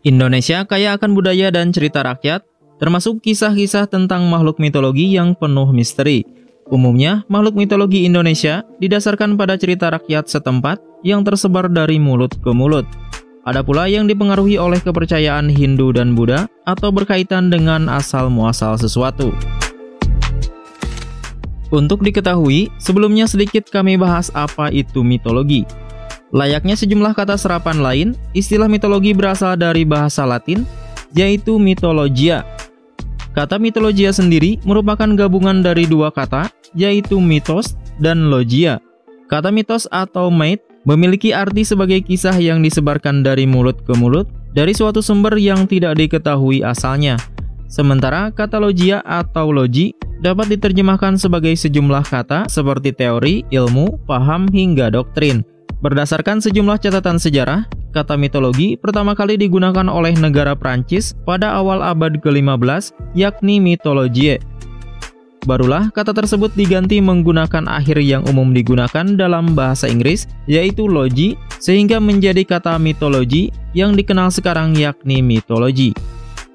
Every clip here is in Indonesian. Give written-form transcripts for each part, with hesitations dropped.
Indonesia kaya akan budaya dan cerita rakyat, termasuk kisah-kisah tentang makhluk mitologi yang penuh misteri. Umumnya, makhluk mitologi Indonesia didasarkan pada cerita rakyat setempat yang tersebar dari mulut ke mulut. Ada pula yang dipengaruhi oleh kepercayaan Hindu dan Buddha atau berkaitan dengan asal-muasal sesuatu. Untuk diketahui, sebelumnya sedikit kami bahas apa itu mitologi. Layaknya sejumlah kata serapan lain, istilah mitologi berasal dari bahasa Latin, yaitu mythologia. Kata mythologia sendiri merupakan gabungan dari dua kata, yaitu mythos dan logia. Kata mitos atau myth memiliki arti sebagai kisah yang disebarkan dari mulut ke mulut, dari suatu sumber yang tidak diketahui asalnya. Sementara kata logia atau logi dapat diterjemahkan sebagai sejumlah kata seperti teori, ilmu, paham, hingga doktrin. Berdasarkan sejumlah catatan sejarah, kata mitologi pertama kali digunakan oleh negara Prancis pada awal abad ke-15, yakni mythologie. Barulah kata tersebut diganti menggunakan akhir yang umum digunakan dalam bahasa Inggris, yaitu logi, sehingga menjadi kata mitologi yang dikenal sekarang yakni mitologi.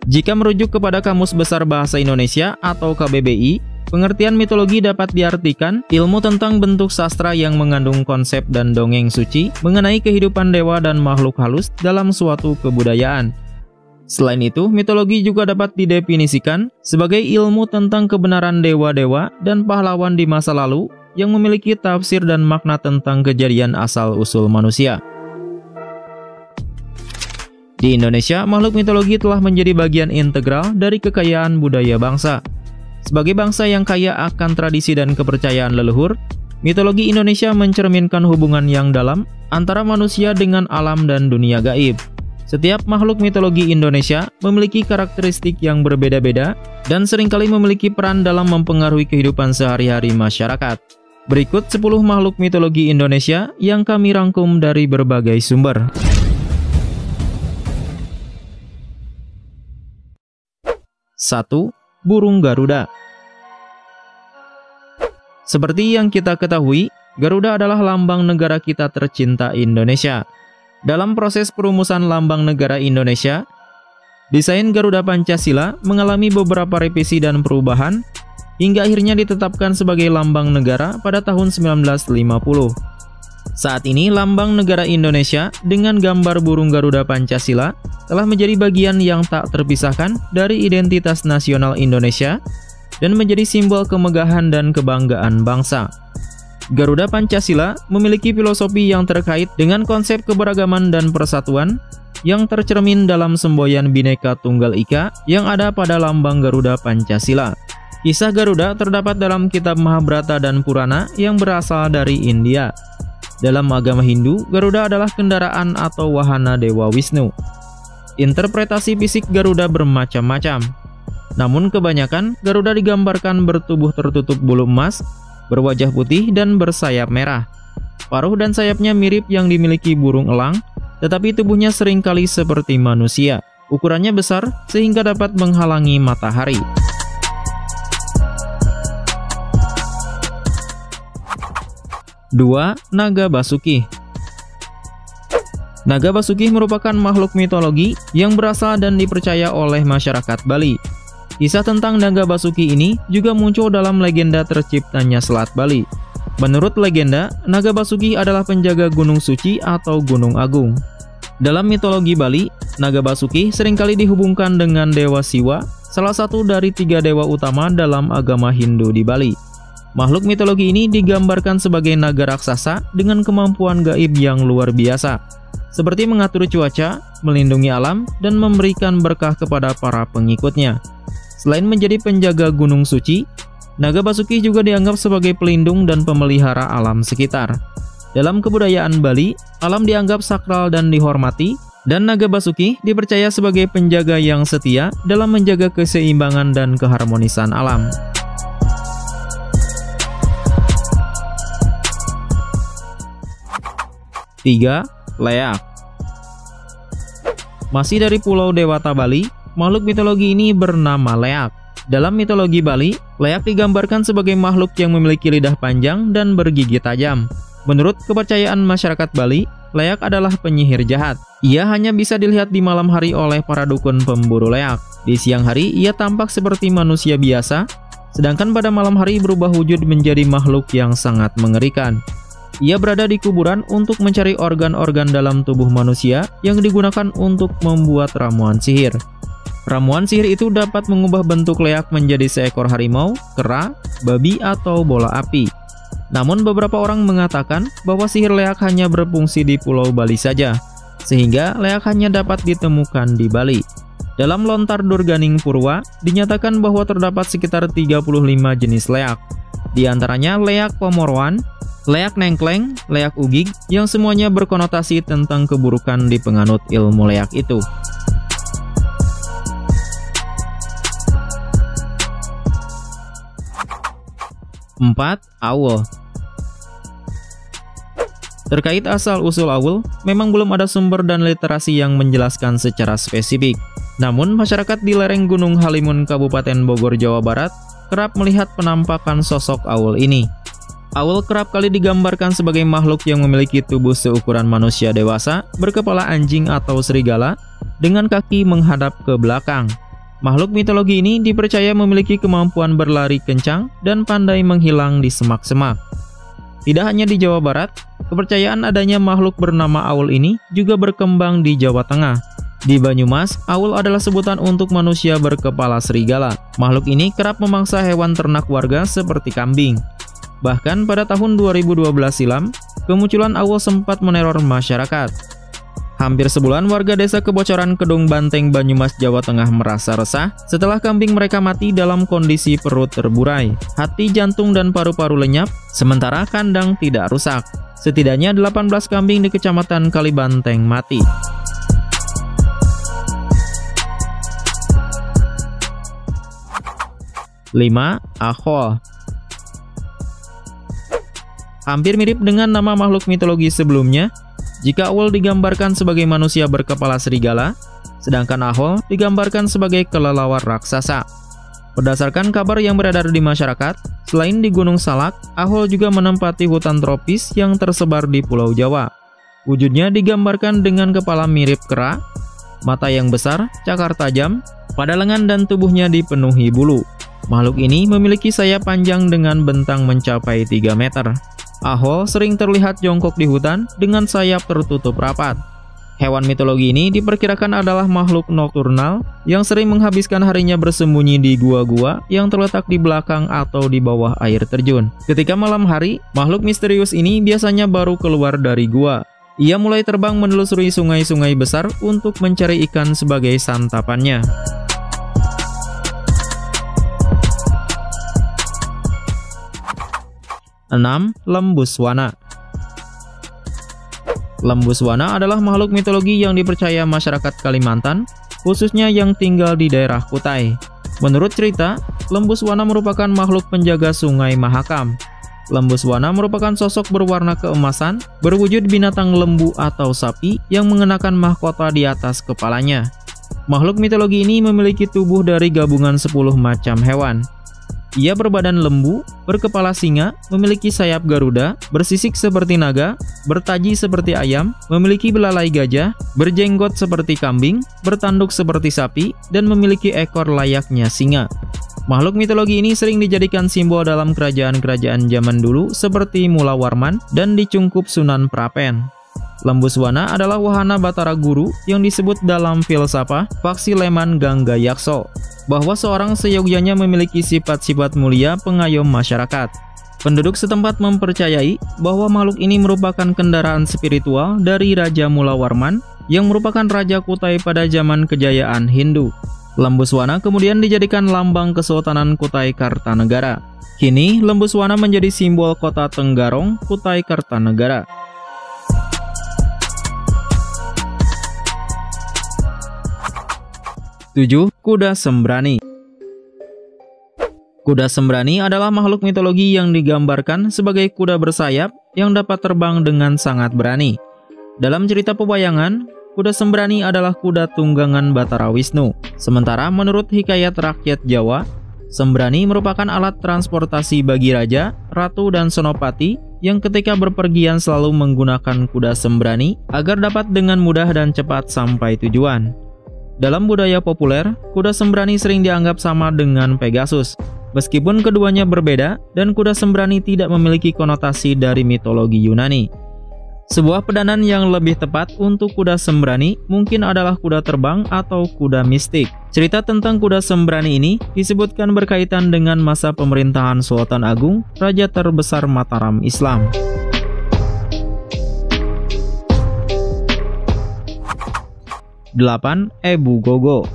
Jika merujuk kepada Kamus Besar Bahasa Indonesia atau KBBI, pengertian mitologi dapat diartikan ilmu tentang bentuk sastra yang mengandung konsep dan dongeng suci mengenai kehidupan dewa dan makhluk halus dalam suatu kebudayaan. Selain itu, mitologi juga dapat didefinisikan sebagai ilmu tentang kebenaran dewa-dewa dan pahlawan di masa lalu yang memiliki tafsir dan makna tentang kejadian asal-usul manusia. Di Indonesia, makhluk mitologi telah menjadi bagian integral dari kekayaan budaya bangsa. Sebagai bangsa yang kaya akan tradisi dan kepercayaan leluhur, mitologi Indonesia mencerminkan hubungan yang dalam antara manusia dengan alam dan dunia gaib. Setiap makhluk mitologi Indonesia memiliki karakteristik yang berbeda-beda dan seringkali memiliki peran dalam mempengaruhi kehidupan sehari-hari masyarakat. Berikut 10 makhluk mitologi Indonesia yang kami rangkum dari berbagai sumber. 1. Burung Garuda. Seperti yang kita ketahui, Garuda adalah lambang negara kita tercinta Indonesia. Dalam proses perumusan lambang negara Indonesia, desain Garuda Pancasila mengalami beberapa revisi dan perubahan hingga akhirnya ditetapkan sebagai lambang negara pada tahun 1950. Saat ini lambang negara Indonesia dengan gambar burung Garuda Pancasila telah menjadi bagian yang tak terpisahkan dari identitas nasional Indonesia dan menjadi simbol kemegahan dan kebanggaan bangsa. Garuda Pancasila memiliki filosofi yang terkait dengan konsep keberagaman dan persatuan yang tercermin dalam semboyan Bhinneka Tunggal Ika yang ada pada lambang Garuda Pancasila. Kisah Garuda terdapat dalam kitab Mahabharata dan Purana yang berasal dari India. Dalam agama Hindu, Garuda adalah kendaraan atau wahana Dewa Wisnu. Interpretasi fisik Garuda bermacam-macam. Namun kebanyakan Garuda digambarkan bertubuh tertutup bulu emas, berwajah putih dan bersayap merah. Paruh dan sayapnya mirip yang dimiliki burung elang, tetapi tubuhnya seringkali seperti manusia. Ukurannya besar sehingga dapat menghalangi matahari. 2. Naga Basuki. Naga Basuki merupakan makhluk mitologi yang berasal dan dipercaya oleh masyarakat Bali. Kisah tentang Naga Basuki ini juga muncul dalam legenda terciptanya Selat Bali. Menurut legenda, Naga Basuki adalah penjaga Gunung Suci atau Gunung Agung. Dalam mitologi Bali, Naga Basuki seringkali dihubungkan dengan Dewa Siwa, salah satu dari 3 dewa utama dalam agama Hindu di Bali. Makhluk mitologi ini digambarkan sebagai naga raksasa dengan kemampuan gaib yang luar biasa, seperti mengatur cuaca, melindungi alam, dan memberikan berkah kepada para pengikutnya. Selain menjadi penjaga Gunung Suci, Naga Basuki juga dianggap sebagai pelindung dan pemelihara alam sekitar. Dalam kebudayaan Bali, alam dianggap sakral dan dihormati, dan Naga Basuki dipercaya sebagai penjaga yang setia dalam menjaga keseimbangan dan keharmonisan alam. 3. Leak. Masih dari Pulau Dewata Bali, makhluk mitologi ini bernama Leak. Dalam mitologi Bali, Leak digambarkan sebagai makhluk yang memiliki lidah panjang dan bergigi tajam. Menurut kepercayaan masyarakat Bali, Leak adalah penyihir jahat. Ia hanya bisa dilihat di malam hari oleh para dukun pemburu leak. Di siang hari, ia tampak seperti manusia biasa, sedangkan pada malam hari berubah wujud menjadi makhluk yang sangat mengerikan. Ia berada di kuburan untuk mencari organ-organ dalam tubuh manusia yang digunakan untuk membuat ramuan sihir. Ramuan sihir itu dapat mengubah bentuk leak menjadi seekor harimau, kera, babi, atau bola api. Namun beberapa orang mengatakan bahwa sihir leak hanya berfungsi di Pulau Bali saja, sehingga leak hanya dapat ditemukan di Bali. Dalam Lontar Durganing Purwa, dinyatakan bahwa terdapat sekitar 35 jenis leak. Di antaranya leak Pomorwan, leak Nengkleng, leak Ugig, yang semuanya berkonotasi tentang keburukan di penganut ilmu leak itu. Empat, Aul. Terkait asal-usul Aul, memang belum ada sumber dan literasi yang menjelaskan secara spesifik. Namun, masyarakat di lereng Gunung Halimun, Kabupaten Bogor, Jawa Barat, kerap melihat penampakan sosok Aul ini. Aul kerap kali digambarkan sebagai makhluk yang memiliki tubuh seukuran manusia dewasa, berkepala anjing atau serigala, dengan kaki menghadap ke belakang. Makhluk mitologi ini dipercaya memiliki kemampuan berlari kencang dan pandai menghilang di semak-semak. Tidak hanya di Jawa Barat, kepercayaan adanya makhluk bernama Aul ini juga berkembang di Jawa Tengah. Di Banyumas, Aul adalah sebutan untuk manusia berkepala serigala. Makhluk ini kerap memangsa hewan ternak warga seperti kambing. Bahkan pada tahun 2012 silam, kemunculan Aul sempat meneror masyarakat. Hampir sebulan warga desa Kebocoran Kedung Banteng, Banyumas, Jawa Tengah merasa resah setelah kambing mereka mati dalam kondisi perut terburai, hati, jantung, dan paru-paru lenyap, sementara kandang tidak rusak. Setidaknya 18 kambing di Kecamatan Kalibanteng mati. Lima, Akhol. Hampir mirip dengan nama makhluk mitologi sebelumnya, jika Aul digambarkan sebagai manusia berkepala serigala, sedangkan Akhol digambarkan sebagai kelelawar raksasa. Berdasarkan kabar yang beredar di masyarakat, selain di Gunung Salak, Akhol juga menempati hutan tropis yang tersebar di Pulau Jawa. Wujudnya digambarkan dengan kepala mirip kera, mata yang besar, cakar tajam, pada lengan dan tubuhnya dipenuhi bulu. Makhluk ini memiliki sayap panjang dengan bentang mencapai 3 meter. Akhol sering terlihat jongkok di hutan dengan sayap tertutup rapat. Hewan mitologi ini diperkirakan adalah makhluk nokturnal yang sering menghabiskan harinya bersembunyi di gua-gua yang terletak di belakang atau di bawah air terjun. Ketika malam hari, makhluk misterius ini biasanya baru keluar dari gua. Ia mulai terbang menelusuri sungai-sungai besar untuk mencari ikan sebagai santapannya. 6. Lembuswana. Lembuswana adalah makhluk mitologi yang dipercaya masyarakat Kalimantan, khususnya yang tinggal di daerah Kutai. Menurut cerita, Lembuswana merupakan makhluk penjaga sungai Mahakam. Lembuswana merupakan sosok berwarna keemasan, berwujud binatang lembu atau sapi yang mengenakan mahkota di atas kepalanya. Makhluk mitologi ini memiliki tubuh dari gabungan 10 macam hewan. Ia berbadan lembu, berkepala singa, memiliki sayap garuda, bersisik seperti naga, bertaji seperti ayam, memiliki belalai gajah, berjenggot seperti kambing, bertanduk seperti sapi, dan memiliki ekor layaknya singa. Makhluk mitologi ini sering dijadikan simbol dalam kerajaan-kerajaan zaman dulu seperti Mula Warman dan di Cungkup Sunan Prapen. Lembuswana adalah wahana Batara Guru yang disebut dalam filsafah Paksi Leman Gangga Yakso, bahwa seorang seyogyanya memiliki sifat-sifat mulia pengayom masyarakat. Penduduk setempat mempercayai bahwa makhluk ini merupakan kendaraan spiritual dari Raja Mula Warman yang merupakan Raja Kutai pada zaman kejayaan Hindu. Lembuswana kemudian dijadikan lambang Kesultanan Kutai Kartanegara. Kini, Lembuswana menjadi simbol kota Tenggarong, Kutai Kartanegara. 7. Kuda Sembrani. Kuda Sembrani adalah makhluk mitologi yang digambarkan sebagai kuda bersayap yang dapat terbang dengan sangat berani. Dalam cerita pewayangan, kuda Sembrani adalah kuda tunggangan Batara Wisnu. Sementara menurut hikayat rakyat Jawa, Sembrani merupakan alat transportasi bagi raja, ratu, dan senopati yang ketika berpergian selalu menggunakan kuda sembrani agar dapat dengan mudah dan cepat sampai tujuan. Dalam budaya populer, kuda sembrani sering dianggap sama dengan Pegasus. Meskipun keduanya berbeda dan kuda sembrani tidak memiliki konotasi dari mitologi Yunani. Sebuah pedanan yang lebih tepat untuk kuda sembrani mungkin adalah kuda terbang atau kuda mistik. Cerita tentang kuda sembrani ini disebutkan berkaitan dengan masa pemerintahan Sultan Agung, raja terbesar Mataram Islam. Delapan, Ebu Gogo.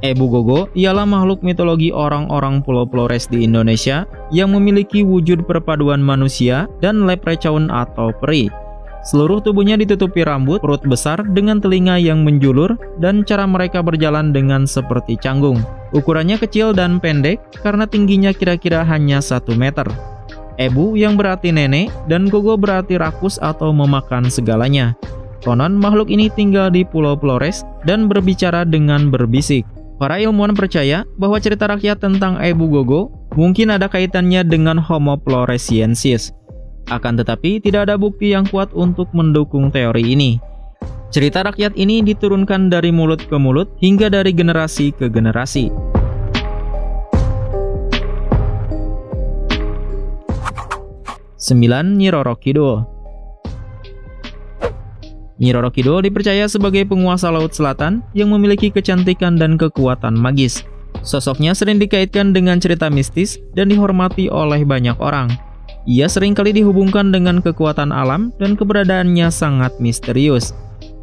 Ebu Gogo ialah makhluk mitologi orang-orang Pulau Flores di Indonesia yang memiliki wujud perpaduan manusia dan leprechaun atau peri. Seluruh tubuhnya ditutupi rambut, perut besar dengan telinga yang menjulur, dan cara mereka berjalan dengan seperti canggung. Ukurannya kecil dan pendek karena tingginya kira-kira hanya 1 meter. Ebu yang berarti nenek dan Gogo berarti rakus atau memakan segalanya. Konon makhluk ini tinggal di Pulau Flores dan berbicara dengan berbisik. Para ilmuwan percaya bahwa cerita rakyat tentang Ebu Gogo mungkin ada kaitannya dengan Homo floresiensis. Akan tetapi tidak ada bukti yang kuat untuk mendukung teori ini. Cerita rakyat ini diturunkan dari mulut ke mulut hingga dari generasi ke generasi. Sembilan, Nyi Roro Kidul. Nyi Roro Kidul dipercaya sebagai penguasa Laut Selatan yang memiliki kecantikan dan kekuatan magis. Sosoknya sering dikaitkan dengan cerita mistis dan dihormati oleh banyak orang. Ia seringkali dihubungkan dengan kekuatan alam dan keberadaannya sangat misterius.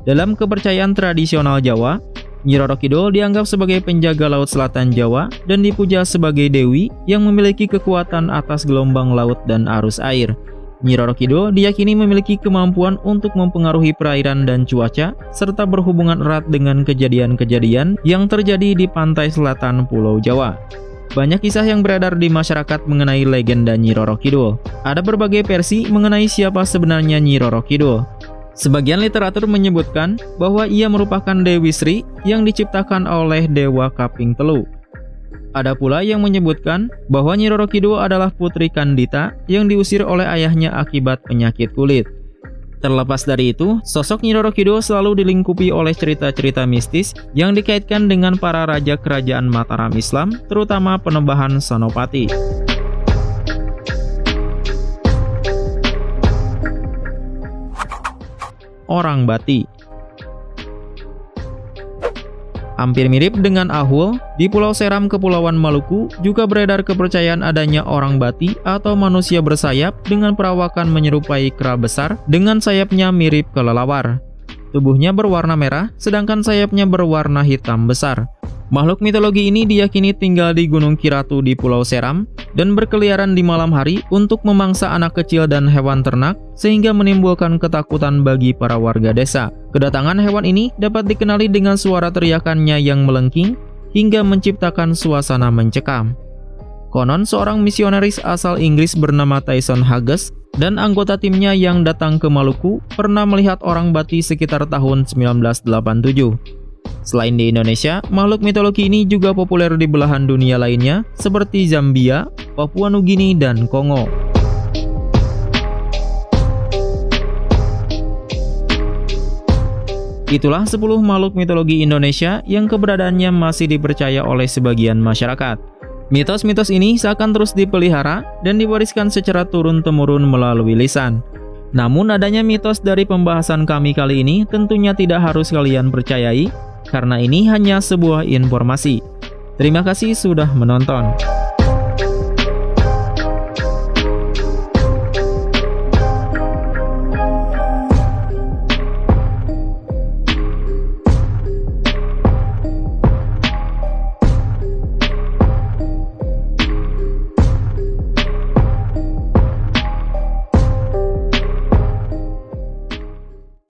Dalam kepercayaan tradisional Jawa, Nyi Roro Kidul dianggap sebagai penjaga Laut Selatan Jawa dan dipuja sebagai dewi yang memiliki kekuatan atas gelombang laut dan arus air. Nyi Roro Kidul diyakini memiliki kemampuan untuk mempengaruhi perairan dan cuaca, serta berhubungan erat dengan kejadian-kejadian yang terjadi di pantai selatan Pulau Jawa. Banyak kisah yang beredar di masyarakat mengenai legenda Nyi Roro Kidul. Ada berbagai versi mengenai siapa sebenarnya Nyi Roro Kidul. Sebagian literatur menyebutkan bahwa ia merupakan Dewi Sri yang diciptakan oleh Dewa Kaping Telu. Ada pula yang menyebutkan bahwa Nyi Roro Kidul adalah putri Kandita yang diusir oleh ayahnya akibat penyakit kulit. Terlepas dari itu, sosok Nyi Roro Kidul selalu dilingkupi oleh cerita-cerita mistis yang dikaitkan dengan para raja kerajaan Mataram Islam, terutama Penebahan Senopati. Orang Bati. Hampir mirip dengan Ahul, di Pulau Seram Kepulauan Maluku juga beredar kepercayaan adanya orang Bati atau manusia bersayap dengan perawakan menyerupai kera besar dengan sayapnya mirip kelelawar. Tubuhnya berwarna merah, sedangkan sayapnya berwarna hitam besar. Makhluk mitologi ini diyakini tinggal di Gunung Kiratu di Pulau Seram dan berkeliaran di malam hari untuk memangsa anak kecil dan hewan ternak sehingga menimbulkan ketakutan bagi para warga desa. Kedatangan hewan ini dapat dikenali dengan suara teriakannya yang melengking hingga menciptakan suasana mencekam. Konon seorang misionaris asal Inggris bernama Tyson Hughes dan anggota timnya yang datang ke Maluku pernah melihat orang Bati sekitar tahun 1987. Selain di Indonesia, makhluk mitologi ini juga populer di belahan dunia lainnya seperti Zambia, Papua Nugini, dan Kongo. Itulah 10 makhluk mitologi Indonesia yang keberadaannya masih dipercaya oleh sebagian masyarakat. Mitos-mitos ini seakan terus dipelihara dan diwariskan secara turun-temurun melalui lisan. Namun adanya mitos dari pembahasan kami kali ini tentunya tidak harus kalian percayai, karena ini hanya sebuah informasi. Terima kasih sudah menonton.